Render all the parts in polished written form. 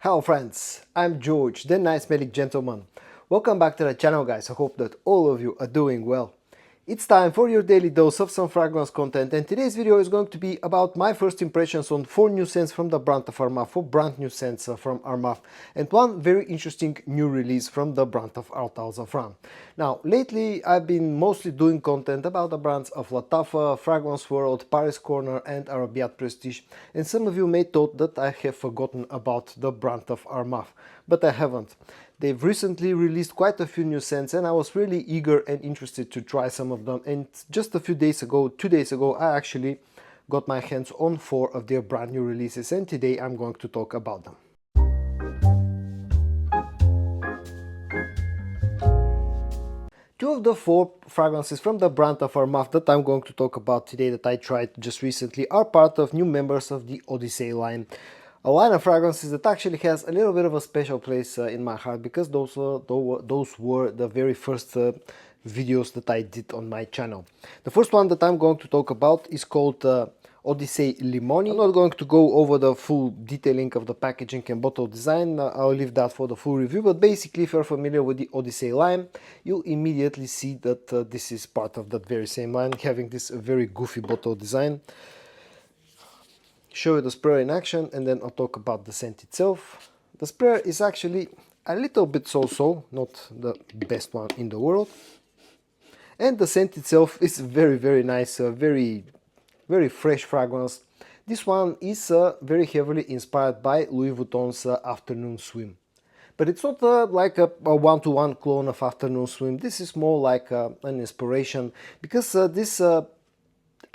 Hello friends, I'm George, the nice smelling gentleman. Welcome back to the channel guys, I hope that all of you are doing well. It's time for your daily dose of some fragrance content, and today's video is going to be about my first impressions on 4 new scents from the brand of Armaf, 4 brand new scents from Armaf, and one very interesting new release from the brand of Ard Al Zaafaran. Now, lately I've been mostly doing content about the brands of Lattafa, Fragrance World, Paris Corner and Arabiat Prestige, and some of you may thought that I have forgotten about the brand of Armaf, but I haven't. They've recently released quite a few new scents and I was really eager and interested to try some of them, and just a few days ago, 2 days ago, I actually got my hands on 4 of their brand new releases, and today I'm going to talk about them. Two of the 4 fragrances from the brand of Armaf that I'm going to talk about today that I tried just recently are part of new members of the Odyssey line. A line of fragrances that actually has a little bit of a special place in my heart, because those were the very first videos that I did on my channel. The first one that I'm going to talk about is called Odyssey Limoni. I'm not going to go over the full detailing of the packaging and bottle design, I'll leave that for the full review, but basically if you're familiar with the Odyssey line, you'll immediately see that this is part of that very same line, having this very goofy bottle design. Show you the sprayer in action and then I'll talk about the scent itself. The sprayer is actually a little bit so-so, not the best one in the world. And the scent itself is very nice, very fresh fragrance. This one is very heavily inspired by Louis Vuitton's Afternoon Swim. But it's not like a one-to-one clone of Afternoon Swim. This is more like an inspiration, because this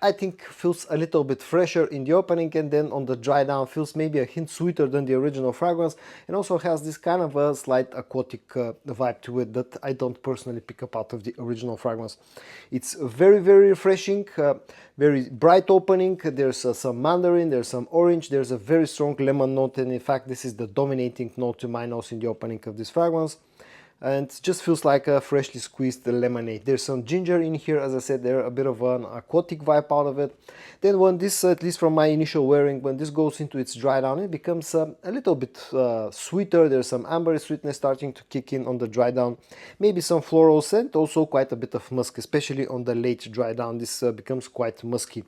I think feels a little bit fresher in the opening, and then on the dry down feels maybe a hint sweeter than the original fragrance, and also has this kind of a slight aquatic vibe to it that I don't personally pick up out of the original fragrance. It's very refreshing, very bright opening. There's some mandarin, there's some orange, there's a very strong lemon note, and in fact this is the dominating note to my nose in the opening of this fragrance. And it just feels like a freshly squeezed lemonade. There's some ginger in here, as I said, there's a bit of an aquatic vibe out of it. Then when this, at least from my initial wearing, when this goes into its dry down, it becomes a little bit sweeter. There's some ambery sweetness starting to kick in on the dry down. Maybe some floral scent, also quite a bit of musk, especially on the late dry down. This becomes quite musky.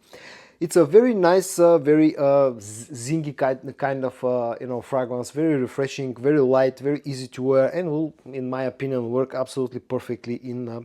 It's a very nice, very zingy kind of fragrance, very refreshing, very light, very easy to wear, and will, in my opinion, work absolutely perfectly in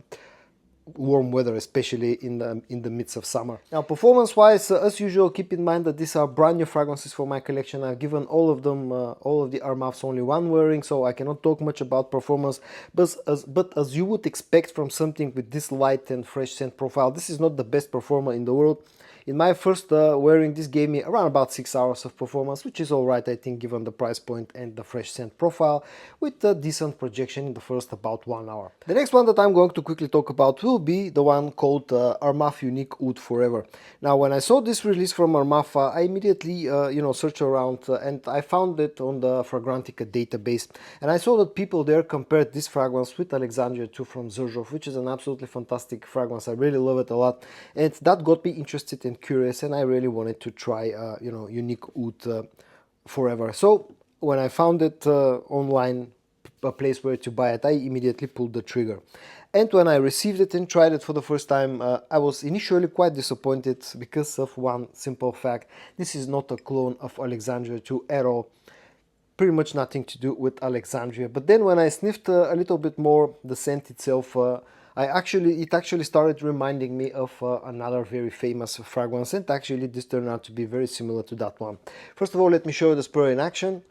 warm weather, especially in the midst of summer. Now, performance-wise, as usual, keep in mind that these are brand new fragrances for my collection. I've given all of them, all of the Armafs, only one wearing, so I cannot talk much about performance. But as you would expect from something with this light and fresh scent profile, this is not the best performer in the world. In my first wearing, this gave me around about 6 hours of performance, which is alright, I think, given the price point and the fresh scent profile, with a decent projection in the first about 1 hour. The next one that I'm going to quickly talk about will be the one called Armaf Uniq Oud Forever. Now, when I saw this release from Armaf, I immediately searched around and I found it on the Fragrantica database, and I saw that people there compared this fragrance with Alexandria 2 from Xerjoff, which is an absolutely fantastic fragrance. I really love it a lot, and that got me interested in curious, and I really wanted to try Uniq Oud Forever. So when I found it online, a place where to buy it, I immediately pulled the trigger. And when I received it and tried it for the first time, I was initially quite disappointed because of one simple fact. This is not a clone of Alexandria 2 at all. Pretty much nothing to do with Alexandria. But then when I sniffed a little bit more the scent itself, it actually started reminding me of another very famous fragrance, and actually this turned out to be very similar to that one. First of all, let me show you the sprayer in action.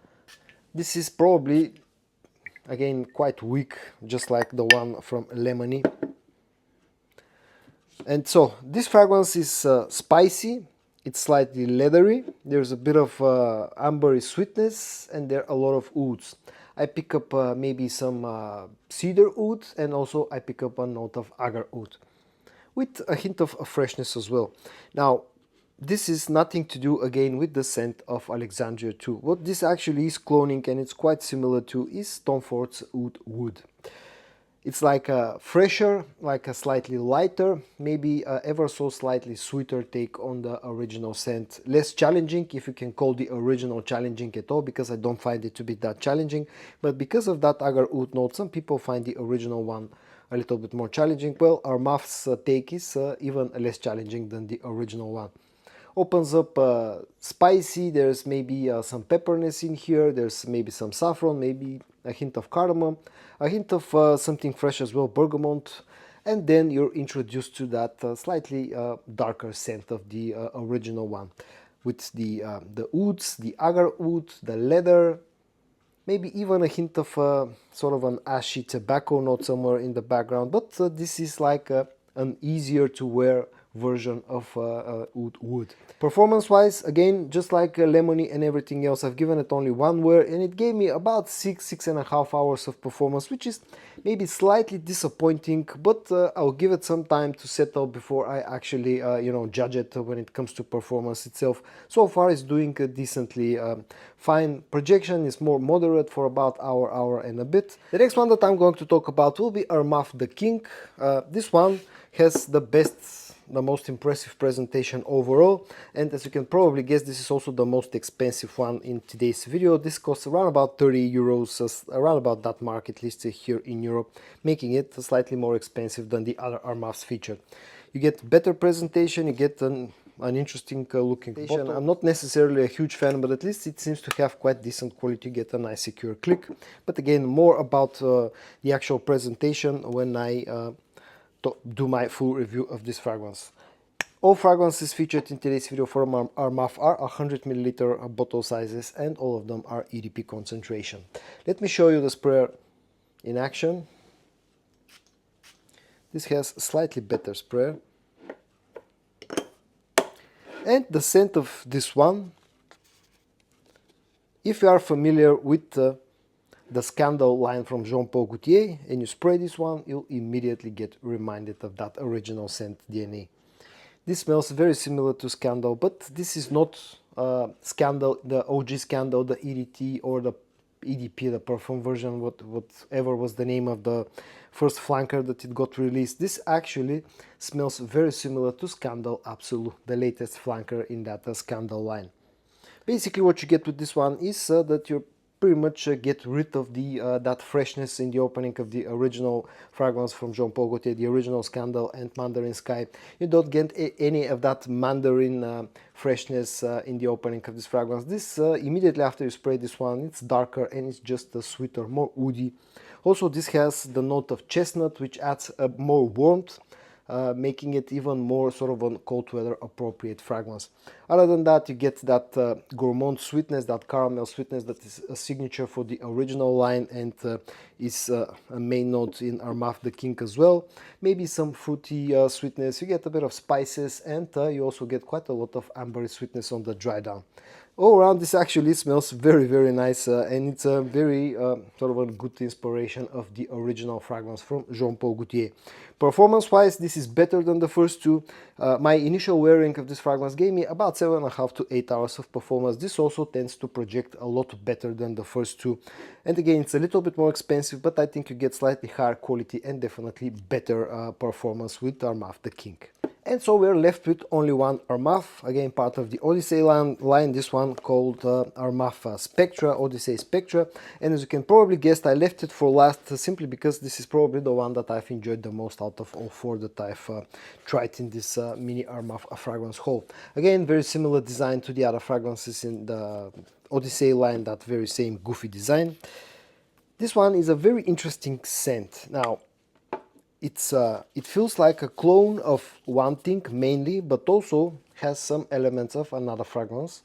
This is probably, again, quite weak, just like the one from Limoni. And so this fragrance is spicy, it's slightly leathery, there's a bit of ambery sweetness, and there are a lot of ouds. I pick up maybe some cedar oud, and also I pick up a note of agar oud, with a hint of freshness as well. Now, this is nothing to do again with the scent of Alexandria 2. What this actually is cloning, and it's quite similar to, is Tom Ford's Oud Wood. It's like a fresher, like a slightly lighter, maybe a ever so slightly sweeter take on the original scent. Less challenging, if you can call the original challenging at all, because I don't find it to be that challenging. But because of that agar oud note, some people find the original one a little bit more challenging. Well, Armaf's take is even less challenging than the original one. Opens up spicy, there's maybe some pepperness in here, there's maybe some saffron, maybe a hint of cardamom, a hint of something fresh as well, bergamot, and then you're introduced to that slightly darker scent of the original one, with the ouds, the agar oud, the leather, maybe even a hint of sort of an ashy tobacco note somewhere in the background. But this is like an easier to wear version of oud wood. Performance wise, again, just like Limoni and everything else, I've given it only one wear, and it gave me about 6.5 hours of performance, which is maybe slightly disappointing, but I'll give it some time to settle before I actually judge it when it comes to performance itself. So far it's doing decently fine. Projection is more moderate for about hour and a bit. The next one that I'm going to talk about will be Armaf the King. This one has the most impressive presentation overall, and as you can probably guess, this is also the most expensive one in today's video. This costs around about 30 euros, around about that mark, at least here in Europe, making it slightly more expensive than the other Armafs featured. You get better presentation, you get an interesting looking bottle. I'm not necessarily a huge fan, but at least it seems to have quite decent quality. You get a nice secure click. But again, more about the actual presentation when I do my full review of this fragrance. All fragrances featured in today's video from Armaf are 100 ml bottle sizes, and all of them are EDP concentration. Let me show you the sprayer in action. This has a slightly better sprayer. And the scent of this one, if you are familiar with the Scandal line from Jean-Paul Gaultier and you spray this one, you'll immediately get reminded of that original scent DNA. This smells very similar to Scandal, but this is not Scandal, the OG Scandal, the EDT or the EDP, the perfume version, whatever was the name of the first flanker that it got released. This actually smells very similar to Scandal Absolute, the latest flanker in that Scandal line. Basically what you get with this one is that you're pretty much get rid of the that freshness in the opening of the original fragrance from Jean-Paul Gaultier, the original Scandal and Mandarin Sky. You don't get any of that Mandarin freshness in the opening of this fragrance. This immediately after you spray this one, it's darker and it's just sweeter, more woody. Also, this has the note of chestnut, which adds more warmth, making it even more sort of a cold weather appropriate fragrance. Other than that, you get that gourmand sweetness, that caramel sweetness that is a signature for the original line and is a main note in Armaf the King as well. Maybe some fruity sweetness, you get a bit of spices, and you also get quite a lot of ambery sweetness on the dry down. All around, this actually smells very nice, and it's a very sort of a good inspiration of the original fragrance from Jean-Paul Gaultier. Performance wise, this is better than the first two. My initial wearing of this fragrance gave me about 7.5 to 8 hours of performance. This also tends to project a lot better than the first two. And again, it's a little bit more expensive, but I think you get slightly higher quality and definitely better performance with Armaf the King. And so we're left with only one Armaf, again part of the Odyssey line, this one called Armaf Spectra, Odyssey Spectra. And as you can probably guess, I left it for last simply because this is probably the one that I've enjoyed the most out of all four that I've tried in this mini Armaf fragrance haul. Again, very similar design to the other fragrances in the Odyssey line, that very same goofy design. This one is a very interesting scent. Now, it feels like a clone of one thing mainly, but also has some elements of another fragrance.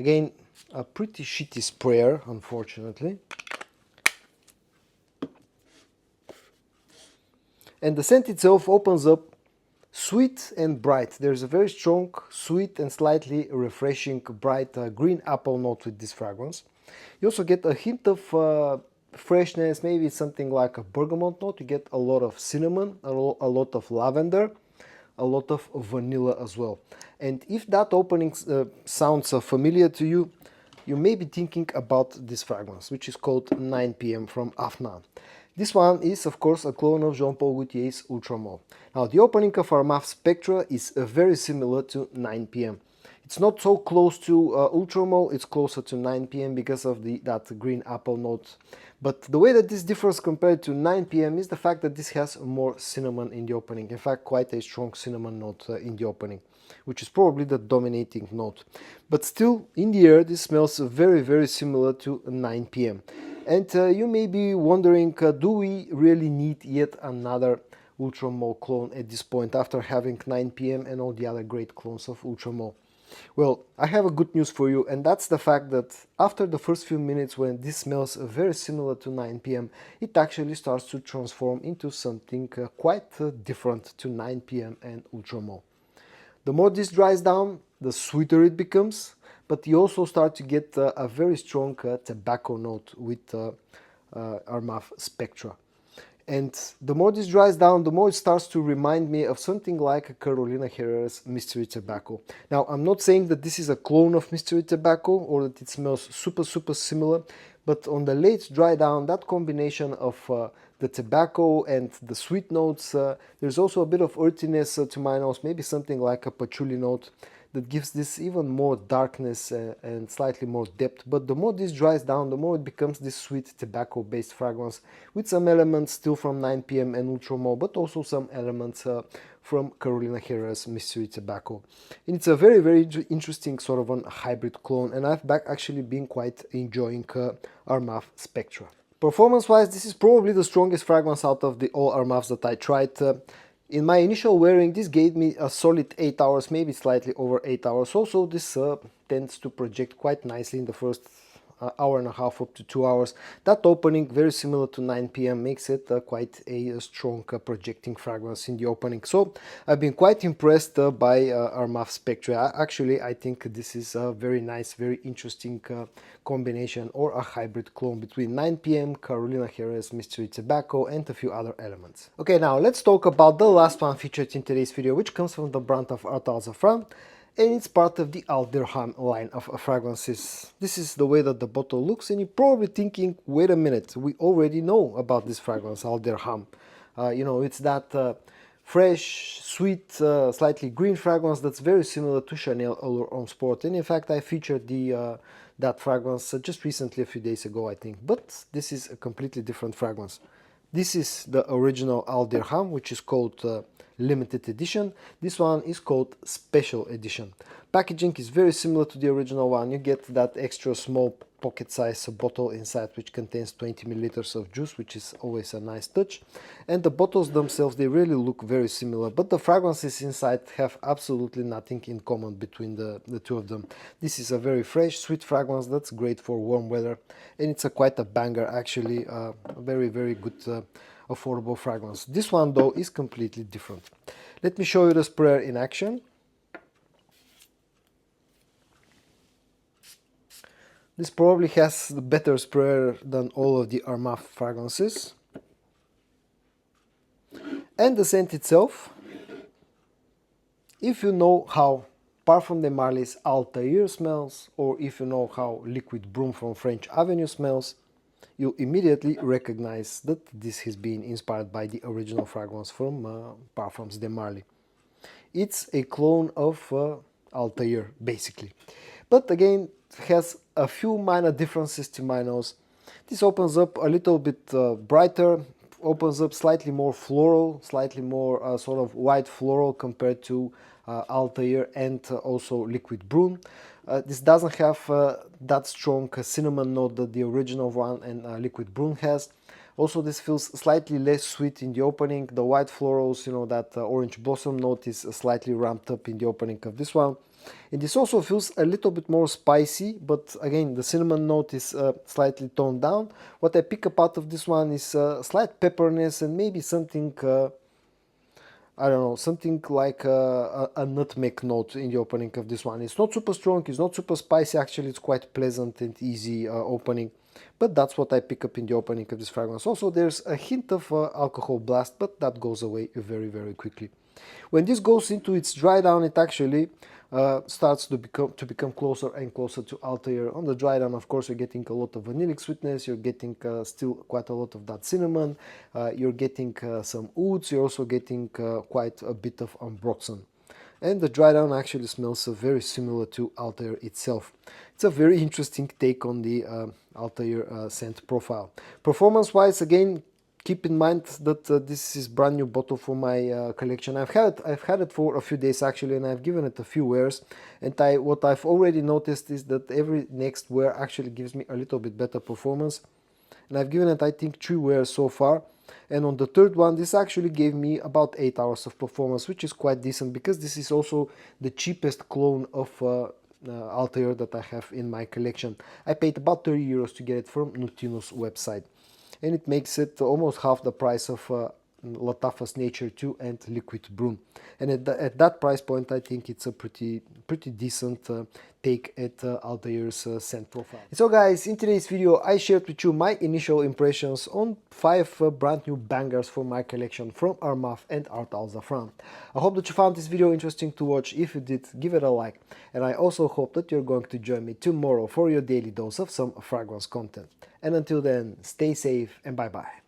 Again, a pretty shitty sprayer, unfortunately. And the scent itself opens up sweet and bright. There's a very strong, sweet and slightly refreshing, bright green apple note with this fragrance. You also get a hint of freshness, maybe something like a bergamot note. You get a lot of cinnamon, a lot of lavender, a lot of vanilla as well. And if that opening sounds familiar to you, you may be thinking about this fragrance, which is called 9 PM from Afnan. This one is of course a clone of Jean-Paul Gaultier's Ultra Mauve. Now the opening of Armaf Spectra is very similar to 9 p.m. It's not so close to Ultra Mauve, it's closer to 9 p.m. because of that green apple note. But the way that this differs compared to 9 p.m. is the fact that this has more cinnamon in the opening. In fact, quite a strong cinnamon note in the opening, which is probably the dominating note. But still, in the air, this smells very, very similar to 9 p.m. And you may be wondering, do we really need yet another Ultra Mauve clone at this point after having 9 p.m. and all the other great clones of Ultra Mauve? Well, I have a good news for you, and that's the fact that after the first few minutes when this smells very similar to 9 p.m, it actually starts to transform into something quite different to 9 p.m. and Ultra Mauve. The more this dries down, the sweeter it becomes, but you also start to get a very strong tobacco note with Armaf Spectra. And the more this dries down, the more it starts to remind me of something like Carolina Herrera's Mystery Tobacco. Now, I'm not saying that this is a clone of Mystery Tobacco or that it smells super similar, but on the late dry down, that combination of the tobacco and the sweet notes, there's also a bit of earthiness to my nose, maybe something like a patchouli note, that gives this even more darkness and slightly more depth. But the more this dries down, the more it becomes this sweet tobacco based fragrance with some elements still from 9 p.m. and Ultra Mauve, but also some elements from Carolina Herrera's Mystery Tobacco. And it's a very interesting sort of a hybrid clone, and I've actually been quite enjoying Armaf Spectra. Performance wise, this is probably the strongest fragrance out of the all Armafs that I tried. In my initial wearing, this gave me a solid 8 hours, maybe slightly over 8 hours. Also, this tends to project quite nicely in the first hour and a half up to 2 hours. That opening, very similar to 9 p.m, makes it quite a strong projecting fragrance in the opening. So I've been quite impressed by Armaf Spectra. Actually, I think this is a very nice, very interesting combination or a hybrid clone between 9 p.m, Carolina Herrera's Mystery Tobacco, and a few other elements. Okay, now let's talk about the last one featured in today's video, which comes from the brand of Ard Al Zaafaran, and it's part of the Dirgham line of fragrances. This is the way that the bottle looks, and you're probably thinking, wait a minute, we already know about this fragrance, Dirgham. You know, it's that fresh, sweet, slightly green fragrance that's very similar to Chanel Allure Homme Sport. And in fact, I featured that fragrance just recently, a few days ago, I think. But this is a completely different fragrance. This is the original Dirgham, which is called limited edition. This one is called special edition. Packaging is very similar to the original one. You get that extra small pocket size bottle inside, which contains 20 milliliters of juice, which is always a nice touch. And the bottles themselves, they really look very similar, but the fragrances inside have absolutely nothing in common between the two of them. This is a very fresh, sweet fragrance that's great for warm weather, and it's quite a banger actually. A very good affordable fragrance. This one though is completely different. Let me show you the sprayer in action. This probably has the better sprayer than all of the Armaf fragrances. And the scent itself, if you know how Parfum de Marly's Altair smells, or if you know how Liquid Broom from French Avenue smells, you immediately recognize that this has been inspired by the original fragrance from Parfums de Marly. It's a clone of Altair, basically. But again, it has a few minor differences to my nose. This opens up a little bit brighter, opens up slightly more floral, slightly more sort of white floral compared to Altair and also Liquid Broom. This doesn't have that strong cinnamon note that the original one and Liquid Broom has. Also, this feels slightly less sweet in the opening. The white florals, you know, that orange blossom note is slightly ramped up in the opening of this one. And this also feels a little bit more spicy, but again, the cinnamon note is slightly toned down. What I pick up out of this one is slight pepperiness and maybe something, I don't know, something like a nutmeg note in the opening of this one. It's not super strong, it's not super spicy, actually it's quite pleasant and easy opening. But that's what I pick up in the opening of this fragrance. Also, there's a hint of alcohol blast, but that goes away very quickly. When this goes into its dry down, it actually starts to become closer and closer to Altair. On the dry down, of course, you're getting a lot of vanillic sweetness, you're getting still quite a lot of that cinnamon, you're getting some ouds, you're also getting quite a bit of ambroxan. And the dry down actually smells very similar to Altair itself. It's a very interesting take on the Altair scent profile. Performance wise, again, keep in mind that this is brand new bottle for my collection. I've had it for a few days actually, and I've given it a few wears, and what I've already noticed is that every next wear actually gives me a little bit better performance, and I've given it, I think, 3 wears so far. And on the third one, this actually gave me about 8 hours of performance, which is quite decent, because this is also the cheapest clone of Altair that I have in my collection. I paid about 30 euros to get it from Nutino's website, and it makes it almost half the price of Latafas Nature 2 and Liquid Brune. And at that price point, I think it's a pretty decent take at Altair's scent profile. And so guys, in today's video I shared with you my initial impressions on 5 brand new bangers for my collection from Armaf and Ard Al Zaafaran. I hope that you found this video interesting to watch. If you did, give it a like, and I also hope that you're going to join me tomorrow for your daily dose of some fragrance content. And until then, stay safe and bye bye.